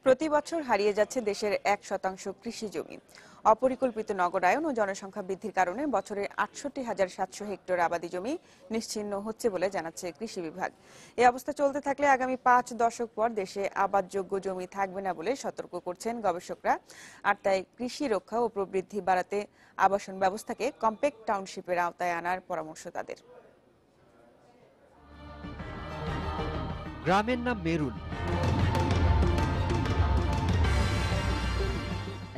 প্রতি বছর হারিয়ে যাচ্ছে দেশের 1% কৃষি জমি। অপরিকল্পিত নগরায়ন ও জনসংখ্যা বৃদ্ধির কারণে বছরে 68,700 হেক্টর আবাদি জমি নিশ্চিহ্ন হচ্ছে বলে জানাচ্ছে কৃষি বিভাগ। এই অবস্থা চলতে থাকলে আগামী 5 দশক পর দেশে আবাদযোগ্য জমি থাকবে না বলে সতর্ক করছেন গবেষকরা। আর তাই কৃষি রক্ষা ও প্রবৃদ্ধি বাড়াতে আবাসন ব্যবস্থাকে কম্প্যাক্ট টাউনশিপের আওতায় আনার পরামর্শ তাদের। গ্রামের নাম মেরুল।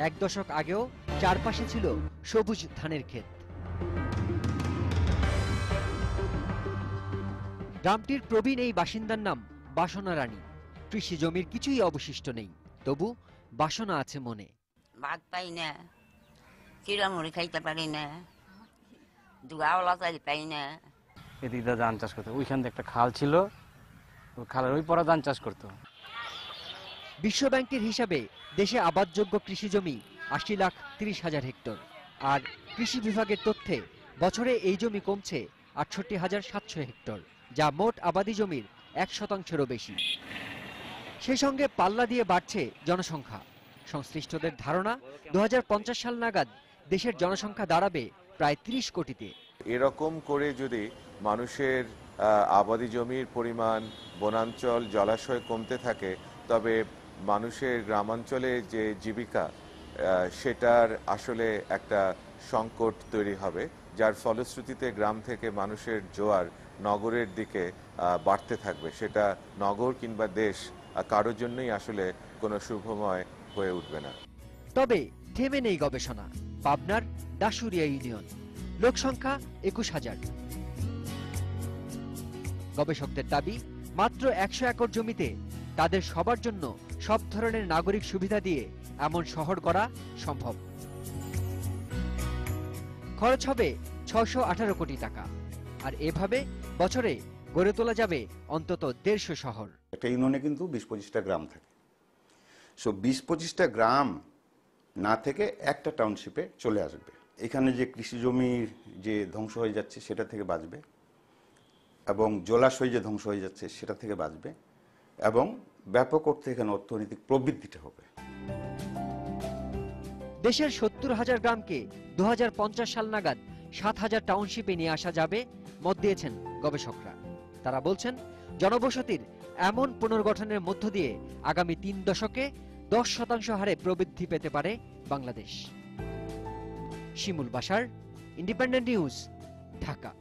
1 দশক আগেও চারপাশে ছিল সবুজ ধানের ক্ষেত। গ্রামটির প্রবীণ এই বাসিন্দার নাম বাসনা রানী। কৃষি জমির কিছুই অবশিষ্ট নেই, তবু বাসনা আছে মনে। ভাত পাই না, চিড়ামুড়ি খাইতে পারি না, দুয়াওলা চাইতে পাই না। এদিকে ধান চাষ করতো, ওইখান থেকে একটা খাল ছিল, ওই খালের ওই পরে ধান চাষ করতো। বিশ্ব ব্যাংকের হিসাবে দেশে আবাদযোগ্য কৃষি জমি 80,30,000 হেক্টর। আর কৃষি বিভাগের তথ্যে বছরে এই জমি কমছে 68,700 হেক্টর, যা মোট আবাদি জমির 1%-এরও বেশি। সেই সঙ্গে পাল্লা দিয়ে বাড়ছে জনসংখ্যা। সংশ্লিষ্টদের ধারণা 2050 সাল নাগাদ দেশের জনসংখ্যা দাঁড়াবে প্রায় 30 কোটিতে। এরকম করে যদি মানুষের আবাদি জমির পরিমাণ, বনাঞ্চল, জলাশয় কমতে থাকে, তবে মানুষের গ্রামাঞ্চলে যে জীবিকা, সেটার আসলে একটা সংকট তৈরি হবে, যার ফলশ্রুতিতে গ্রাম থেকে মানুষের জোয়ার নগরের দিকে বাড়তে থাকবে। সেটা নগর কিংবা দেশ কারোর জন্যই আসলে কোনো শুভময় হয়ে উঠবে না। তবে থেমে নেই গবেষণা। পাবনার দাসুরিয়া ইউনিয়ন, লোকসংখ্যা 21,000। গবেষকদের দাবি, মাত্র 100 একর জমিতে তাদের সবার জন্য সব ধরনের নাগরিক সুবিধা দিয়ে এমন শহর গড়া সম্ভব। খরচ হবে 618 কোটি টাকা। আর এভাবে বছরে গড়ে তোলা যাবে অন্তত 150 শহর। একটা ইউনিয়নে কিন্তু 20-25টা গ্রাম থাকে। 20-25টা গ্রাম না থেকে একটা টাউনশিপে চলে আসবে। এখানে যে কৃষি জমির যে ধ্বংস হয়ে যাচ্ছে সেটা থেকে বাঁচবে, এবং জলাশয় যে ধ্বংস হয়ে যাচ্ছে সেটা থেকে বাঁচবে, এবং ব্যাপক অর্থে এখানে অর্থনৈতিক প্রবৃদ্ধিটা হবে। দেশের 70,000 গ্রামকে 2050 সাল নাগাদ 7,000 টাউনশিপে নিয়ে আসা যাবে মত দিয়েছেন গবেষকরা। তারা বলছেন, জনবসতির এমন পুনর্গঠনের মধ্য দিয়ে আগামী 3 দশকে 10% হারে প্রবৃদ্ধি পেতে পারে বাংলাদেশ। শিমুল বাশার, ইন্ডিপেন্ডেন্ট নিউজ, ঢাকা।